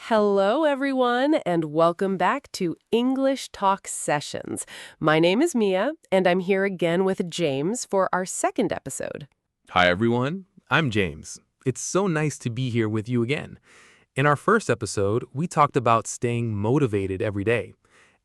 Hello, everyone, and welcome back to English Talk Sessions. My name is Mia, and I'm here again with James for our second episode. Hi, everyone. I'm James. It's so nice to be here with you again. In our first episode, we talked about staying motivated every day.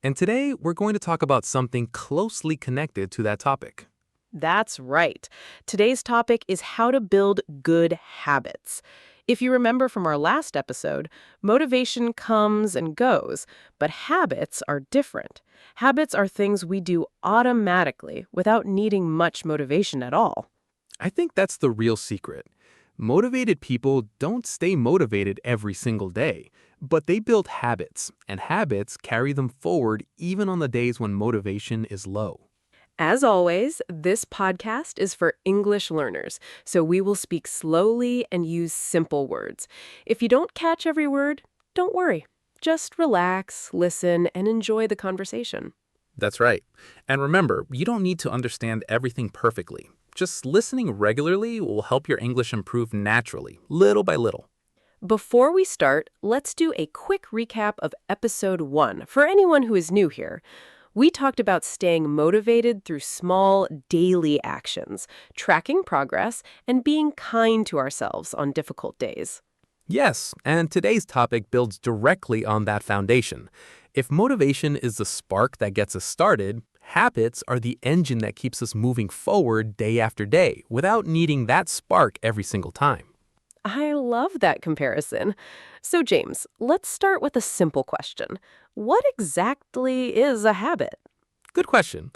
And today, we're going to talk about something closely connected to that topic. That's right. Today's topic is how to build good habits. If you remember from our last episode, motivation comes and goes, but habits are different. Habits are things we do automatically without needing much motivation at all. I think that's the real secret. Motivated people don't stay motivated every single day, but they build habits, and habits carry them forward even on the days when motivation is low. As always, this podcast is for English learners, so we will speak slowly and use simple words. If you don't catch every word, don't worry. Just relax, listen, and enjoy the conversation. That's right. And remember, you don't need to understand everything perfectly. Just listening regularly will help your English improve naturally, little by little. Before we start, let's do a quick recap of episode 1 for anyone who is new here. We talked about staying motivated through small, daily actions, tracking progress, and being kind to ourselves on difficult days. Yes, and today's topic builds directly on that foundation. If motivation is the spark that gets us started, habits are the engine that keeps us moving forward day after day without needing that spark every single time. I love that comparison. So, James, let's start with a simple question. What exactly is a habit? Good question.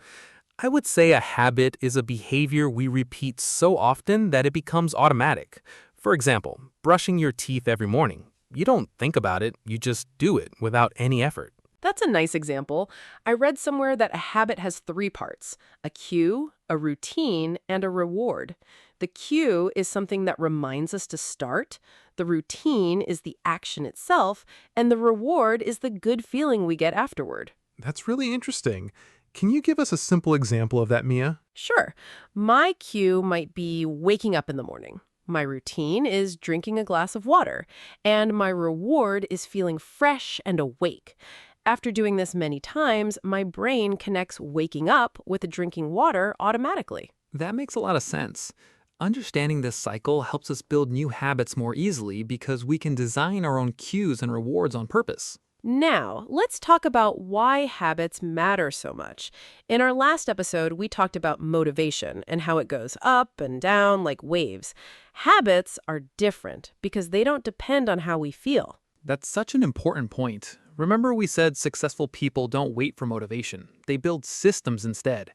I would say a habit is a behavior we repeat so often that it becomes automatic. For example, brushing your teeth every morning. You don't think about it, you just do it without any effort. That's a nice example. I read somewhere that a habit has 3 parts: a cue, a routine, and a reward. The cue is something that reminds us to start, the routine is the action itself, and the reward is the good feeling we get afterward. That's really interesting. Can you give us a simple example of that, Mia? Sure, my cue might be waking up in the morning. My routine is drinking a glass of water, and my reward is feeling fresh and awake. After doing this many times, my brain connects waking up with drinking water automatically. That makes a lot of sense. Understanding this cycle helps us build new habits more easily because we can design our own cues and rewards on purpose. Now, let's talk about why habits matter so much. In our last episode, we talked about motivation and how it goes up and down like waves. Habits are different because they don't depend on how we feel. That's such an important point. Remember we said successful people don't wait for motivation. They build systems instead.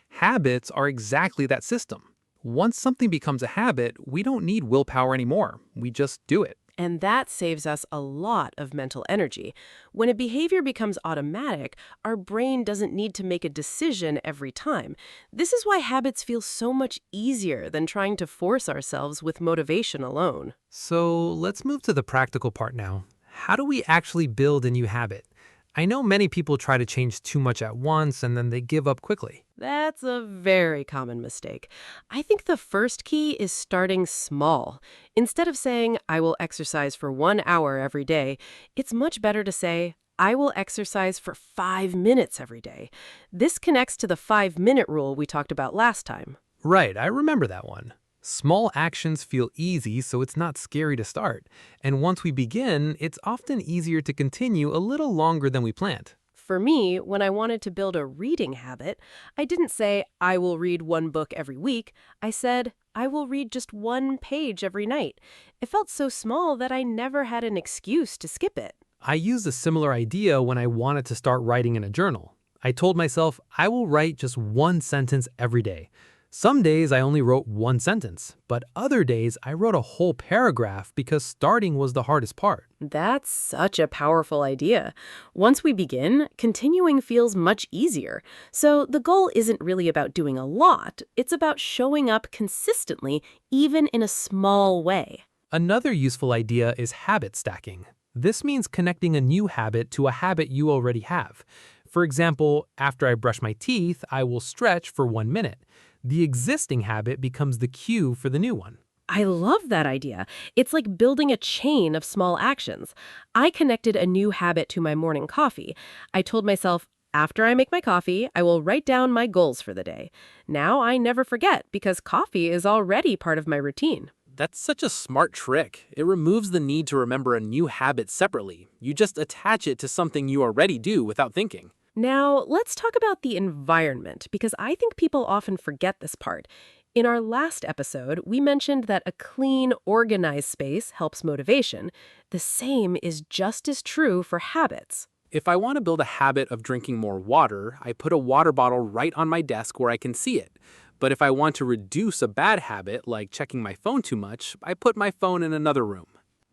Habits are exactly that system. Once something becomes a habit, we don't need willpower anymore. We just do it. And that saves us a lot of mental energy. When a behavior becomes automatic, our brain doesn't need to make a decision every time. This is why habits feel so much easier than trying to force ourselves with motivation alone. So let's move to the practical part now. How do we actually build a new habit? I know many people try to change too much at once and then they give up quickly. That's a very common mistake. I think the first key is starting small. Instead of saying, I will exercise for 1 hour every day, it's much better to say, I will exercise for 5 minutes every day. This connects to the 5-minute rule we talked about last time. Right, I remember that one. Small actions feel easy, so it's not scary to start. And once we begin, it's often easier to continue a little longer than we planned. For me, when I wanted to build a reading habit, I didn't say, I will read 1 book every week. I said, I will read just 1 page every night. It felt so small that I never had an excuse to skip it. I used a similar idea when I wanted to start writing in a journal. I told myself I will write just 1 sentence every day. Some days I only wrote 1 sentence, but other days I wrote a whole paragraph because starting was the hardest part. That's such a powerful idea. Once we begin, continuing feels much easier. So the goal isn't really about doing a lot. It's about showing up consistently, even in a small way. Another useful idea is habit stacking. This means connecting a new habit to a habit you already have. For example, after I brush my teeth, I will stretch for 1 minute. The existing habit becomes the cue for the new one. I love that idea. It's like building a chain of small actions. I connected a new habit to my morning coffee. I told myself, after I make my coffee, I will write down my goals for the day. Now I never forget because coffee is already part of my routine. That's such a smart trick. It removes the need to remember a new habit separately. You just attach it to something you already do without thinking. Now, let's talk about the environment because I think people often forget this part. In our last episode, we mentioned that a clean, organized space helps motivation. The same is just as true for habits. If I want to build a habit of drinking more water, I put a water bottle right on my desk where I can see it. But if I want to reduce a bad habit, like checking my phone too much, I put my phone in another room.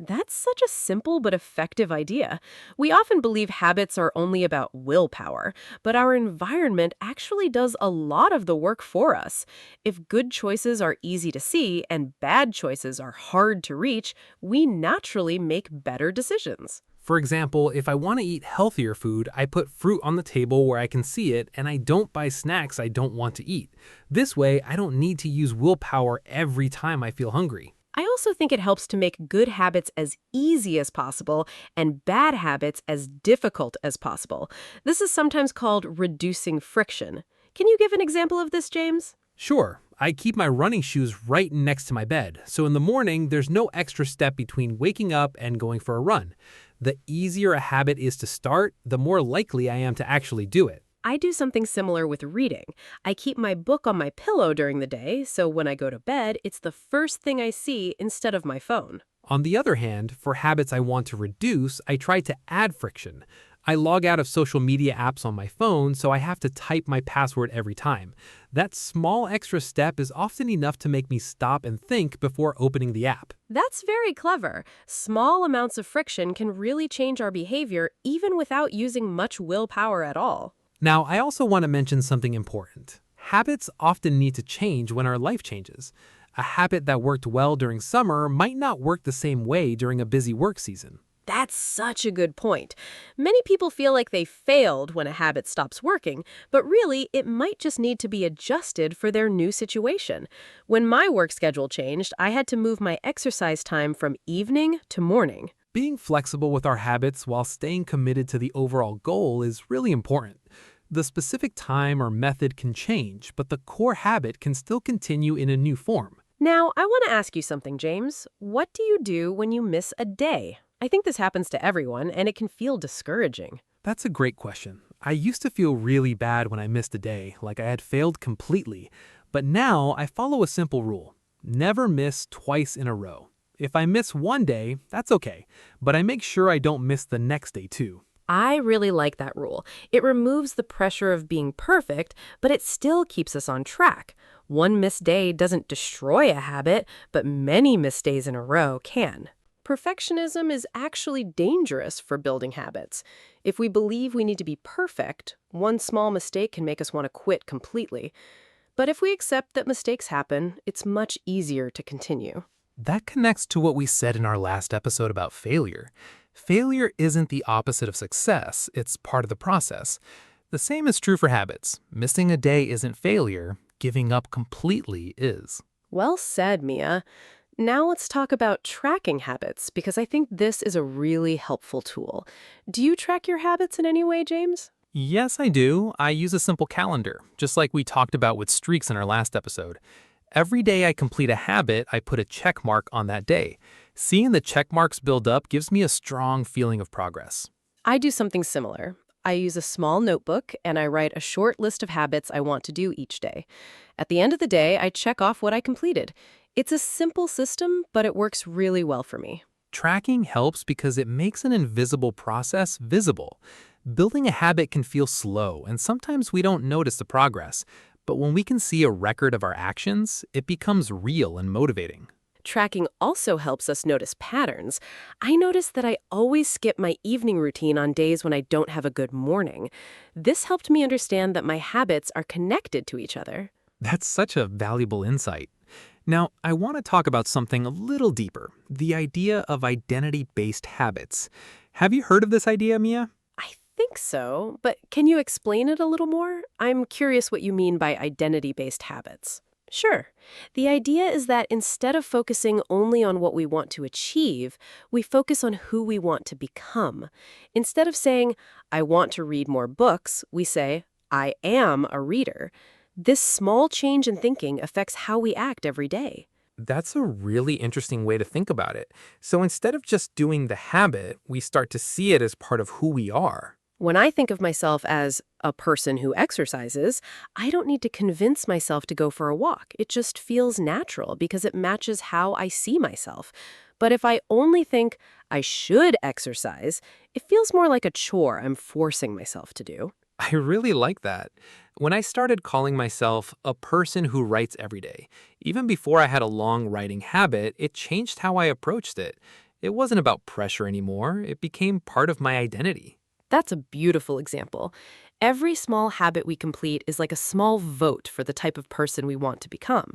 That's such a simple but effective idea. We often believe habits are only about willpower, but our environment actually does a lot of the work for us. If good choices are easy to see and bad choices are hard to reach, we naturally make better decisions. For example, if I want to eat healthier food, I put fruit on the table where I can see it, and I don't buy snacks I don't want to eat. This way, I don't need to use willpower every time I feel hungry. I also think it helps to make good habits as easy as possible and bad habits as difficult as possible. This is sometimes called reducing friction. Can you give an example of this, James? Sure, I keep my running shoes right next to my bed, so in the morning there's no extra step between waking up and going for a run. The easier a habit is to start, the more likely I am to actually do it. I do something similar with reading. I keep my book on my pillow during the day, so when I go to bed, it's the first thing I see instead of my phone. On the other hand, for habits I want to reduce, I try to add friction. I log out of social media apps on my phone, so I have to type my password every time. That small extra step is often enough to make me stop and think before opening the app. That's very clever. Small amounts of friction can really change our behavior even without using much willpower at all. Now, I also want to mention something important. Habits often need to change when our life changes. A habit that worked well during summer might not work the same way during a busy work season. That's such a good point. Many people feel like they failed when a habit stops working, but really, it might just need to be adjusted for their new situation. When my work schedule changed, I had to move my exercise time from evening to morning. Being flexible with our habits while staying committed to the overall goal is really important. The specific time or method can change, but the core habit can still continue in a new form. Now, I want to ask you something, James. What do you do when you miss a day? I think this happens to everyone, and it can feel discouraging. That's a great question. I used to feel really bad when I missed a day, like I had failed completely. But now I follow a simple rule. Never miss twice in a row. If I miss one day, that's okay, but I make sure I don't miss the next day too. I really like that rule. It removes the pressure of being perfect, but it still keeps us on track. One missed day doesn't destroy a habit, but many missed days in a row can. Perfectionism is actually dangerous for building habits. If we believe we need to be perfect, one small mistake can make us want to quit completely. But if we accept that mistakes happen, it's much easier to continue. That connects to what we said in our last episode about failure. Failure isn't the opposite of success, it's part of the process. The same is true for habits. Missing a day isn't failure, giving up completely is. Well said, Mia. Now let's talk about tracking habits, because I think this is a really helpful tool. Do you track your habits in any way, James? Yes, I do. I use a simple calendar, just like we talked about with streaks in our last episode. Every day I complete a habit, I put a check mark on that day. Seeing the check marks build up gives me a strong feeling of progress. I do something similar. I use a small notebook and I write a short list of habits I want to do each day. At the end of the day, I check off what I completed. It's a simple system, but it works really well for me. Tracking helps because it makes an invisible process visible. Building a habit can feel slow, and sometimes we don't notice the progress. But when we can see a record of our actions, it becomes real and motivating. Tracking also helps us notice patterns. I notice that I always skip my evening routine on days when I don't have a good morning. This helped me understand that my habits are connected to each other. That's such a valuable insight. Now, I want to talk about something a little deeper, the idea of identity-based habits. Have you heard of this idea, Mia? I think so, but can you explain it a little more? I'm curious what you mean by identity-based habits. Sure. The idea is that instead of focusing only on what we want to achieve, we focus on who we want to become. Instead of saying, I want to read more books, we say, I am a reader. This small change in thinking affects how we act every day. That's a really interesting way to think about it. So instead of just doing the habit, we start to see it as part of who we are. When I think of myself as a person who exercises, I don't need to convince myself to go for a walk. It just feels natural because it matches how I see myself. But if I only think I should exercise, it feels more like a chore I'm forcing myself to do. I really like that. When I started calling myself a person who writes every day, even before I had a long writing habit, it changed how I approached it. It wasn't about pressure anymore. It became part of my identity. That's a beautiful example. Every small habit we complete is like a small vote for the type of person we want to become.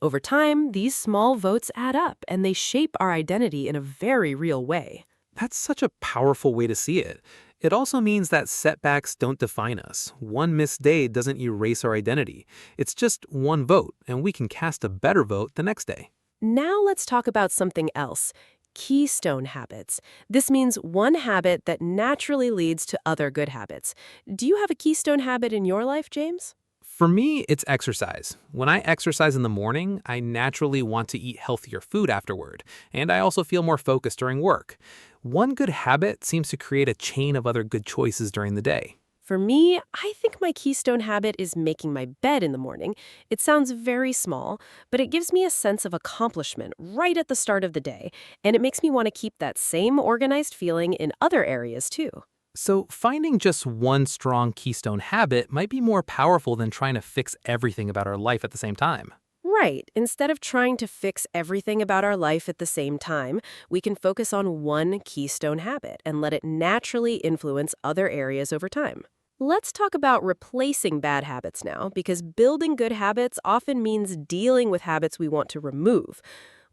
Over time, these small votes add up and they shape our identity in a very real way. That's such a powerful way to see it. It also means that setbacks don't define us. One missed day doesn't erase our identity. It's just one vote, and we can cast a better vote the next day. Now let's talk about something else. Keystone habits. This means one habit that naturally leads to other good habits. Do you have a keystone habit in your life, James? For me, it's exercise. When I exercise in the morning, I naturally want to eat healthier food afterward, and I also feel more focused during work. One good habit seems to create a chain of other good choices during the day. For me, I think my keystone habit is making my bed in the morning. It sounds very small, but it gives me a sense of accomplishment right at the start of the day, and it makes me want to keep that same organized feeling in other areas too. So, finding just one strong keystone habit might be more powerful than trying to fix everything about our life at the same time. Right. Instead of trying to fix everything about our life at the same time, we can focus on one keystone habit and let it naturally influence other areas over time. Let's talk about replacing bad habits now, because building good habits often means dealing with habits we want to remove.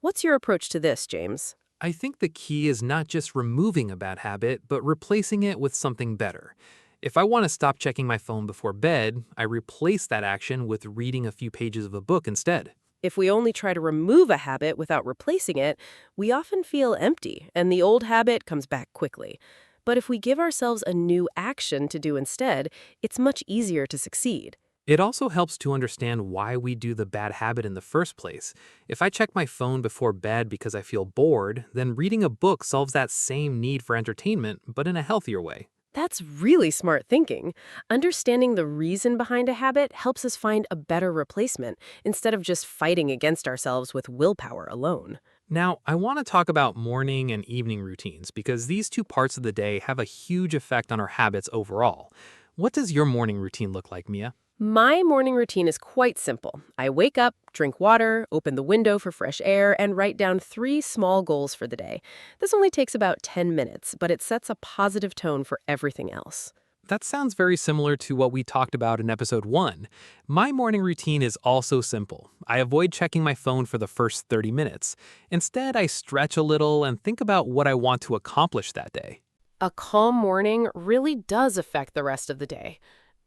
What's your approach to this, James? I think the key is not just removing a bad habit, but replacing it with something better. If I want to stop checking my phone before bed, I replace that action with reading a few pages of a book instead. If we only try to remove a habit without replacing it, we often feel empty, and the old habit comes back quickly. But if we give ourselves a new action to do instead, it's much easier to succeed. It also helps to understand why we do the bad habit in the first place. If I check my phone before bed because I feel bored, then reading a book solves that same need for entertainment, but in a healthier way. That's really smart thinking. Understanding the reason behind a habit helps us find a better replacement instead of just fighting against ourselves with willpower alone. Now, I want to talk about morning and evening routines because these two parts of the day have a huge effect on our habits overall. What does your morning routine look like, Mia? My morning routine is quite simple. I wake up, drink water, open the window for fresh air, and write down 3 small goals for the day. This only takes about 10 minutes, but it sets a positive tone for everything else. That sounds very similar to what we talked about in episode 1. My morning routine is also simple. I avoid checking my phone for the first 30 minutes. Instead, I stretch a little and think about what I want to accomplish that day. A calm morning really does affect the rest of the day.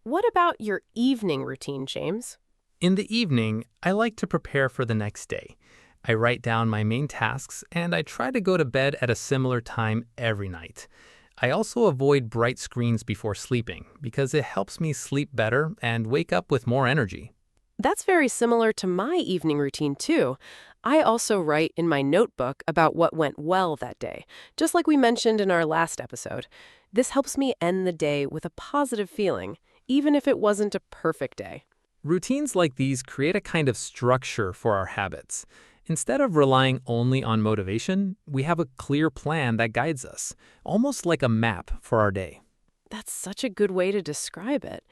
What about your evening routine, James? In the evening, I like to prepare for the next day. I write down my main tasks and I try to go to bed at a similar time every night. I also avoid bright screens before sleeping because it helps me sleep better and wake up with more energy. That's very similar to my evening routine, too. I also write in my notebook about what went well that day, just like we mentioned in our last episode. This helps me end the day with a positive feeling, even if it wasn't a perfect day. Routines like these create a kind of structure for our habits. Instead of relying only on motivation, we have a clear plan that guides us, almost like a map for our day. That's such a good way to describe it.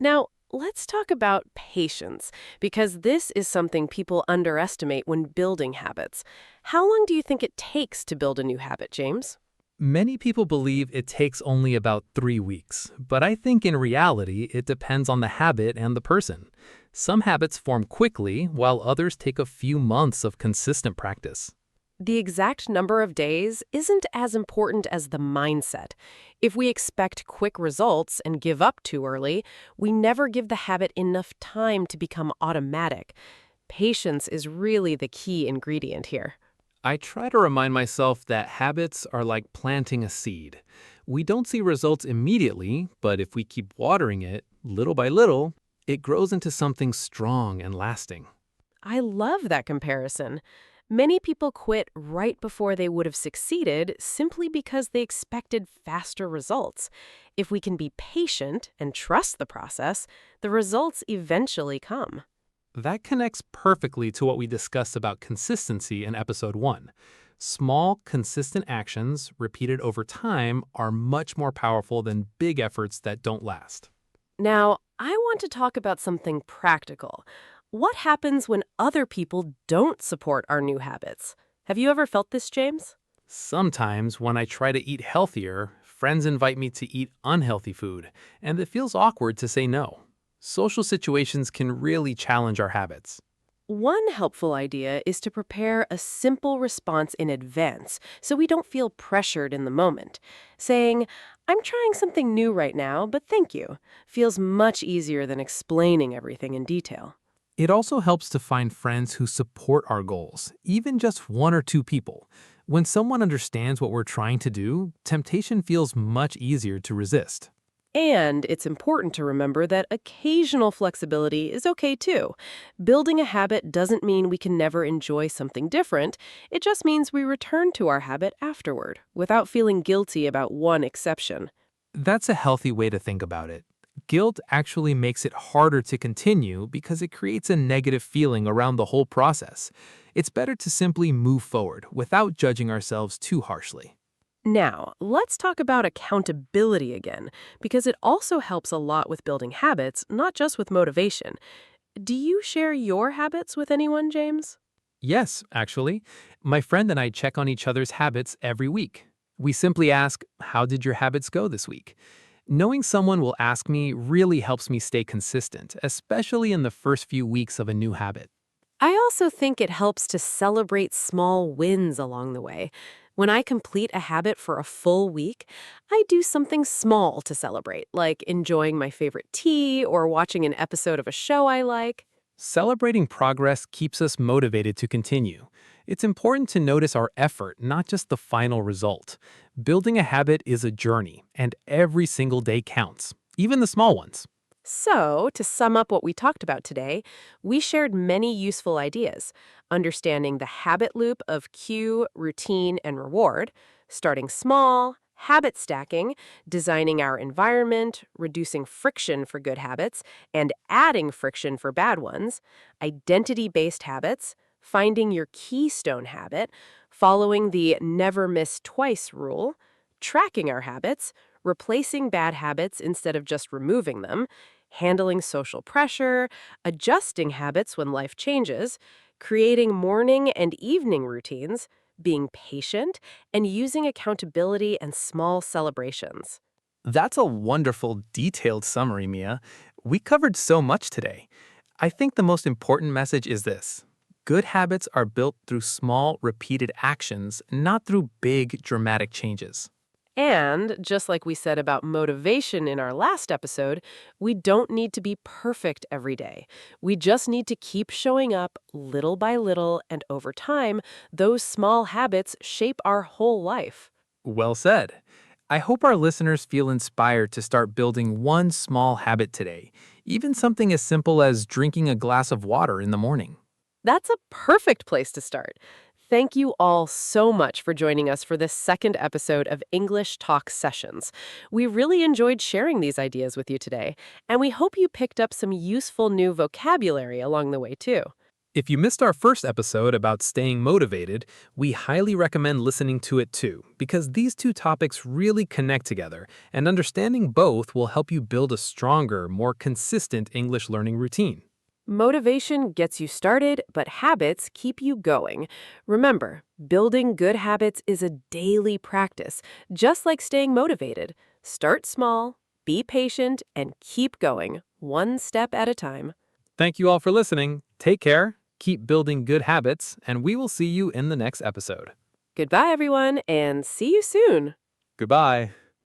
Now, let's talk about patience, because this is something people underestimate when building habits. How long do you think it takes to build a new habit, James? Many people believe it takes only about 3 weeks, but I think in reality it depends on the habit and the person. Some habits form quickly, while others take a few months of consistent practice. The exact number of days isn't as important as the mindset. If we expect quick results and give up too early, we never give the habit enough time to become automatic. patience is really the key ingredient here. I try to remind myself that habits are like planting a seed. We don't see results immediately, but if we keep watering it, little by little, it grows into something strong and lasting. I love that comparison. Many people quit right before they would have succeeded simply because they expected faster results. If we can be patient and trust the process, the results eventually come. That connects perfectly to what we discussed about consistency in episode 1. Small, consistent actions repeated over time are much more powerful than big efforts that don't last. Now, I want to talk about something practical. What happens when other people don't support our new habits? Have you ever felt this, James? Sometimes, when I try to eat healthier, friends invite me to eat unhealthy food, and it feels awkward to say no. Social situations can really challenge our habits. One helpful idea is to prepare a simple response in advance so we don't feel pressured in the moment. Saying, I'm trying something new right now, but thank you, feels much easier than explaining everything in detail. It also helps to find friends who support our goals, even just one or two people. When someone understands what we're trying to do, temptation feels much easier to resist. And it's important to remember that occasional flexibility is okay too. Building a habit doesn't mean we can never enjoy something different. It just means we return to our habit afterward, without feeling guilty about one exception. That's a healthy way to think about it. Guilt actually makes it harder to continue because it creates a negative feeling around the whole process. It's better to simply move forward without judging ourselves too harshly. Now, let's talk about accountability again, because it also helps a lot with building habits, not just with motivation. Do you share your habits with anyone, James? Yes, actually. My friend and I check on each other's habits every week. We simply ask, how did your habits go this week? Knowing someone will ask me really helps me stay consistent, especially in the first few weeks of a new habit. I also think it helps to celebrate small wins along the way. When I complete a habit for a full week, I do something small to celebrate, like enjoying my favorite tea or watching an episode of a show I like. Celebrating progress keeps us motivated to continue. It's important to notice our effort, not just the final result. Building a habit is a journey, and every single day counts, even the small ones. So, to sum up what we talked about today, we shared many useful ideas, understanding the habit loop of cue, routine, and reward, starting small, habit stacking, designing our environment, reducing friction for good habits, and adding friction for bad ones, identity-based habits, finding your keystone habit, following the never miss twice rule, tracking our habits, replacing bad habits instead of just removing them, handling social pressure, adjusting habits when life changes, creating morning and evening routines, being patient, and using accountability and small celebrations. That's a wonderful, detailed summary, Mia. We covered so much today. I think the most important message is this. Good habits are built through small, repeated actions, not through big, dramatic changes. And just like we said about motivation in our last episode, we don't need to be perfect every day. We just need to keep showing up little by little, and over time, those small habits shape our whole life. Well said. I hope our listeners feel inspired to start building one small habit today, even something as simple as drinking a glass of water in the morning. That's a perfect place to start. Thank you all so much for joining us for this second episode of English Talk Sessions. We really enjoyed sharing these ideas with you today, and we hope you picked up some useful new vocabulary along the way, too. If you missed our first episode about staying motivated, we highly recommend listening to it too, because these two topics really connect together, and understanding both will help you build a stronger, more consistent English learning routine. Motivation gets you started, but habits keep you going. Remember, building good habits is a daily practice, just like staying motivated. Start small, be patient, and keep going, one step at a time. Thank you all for listening. Take care, keep building good habits, and we will see you in the next episode. Goodbye, everyone, and see you soon. Goodbye.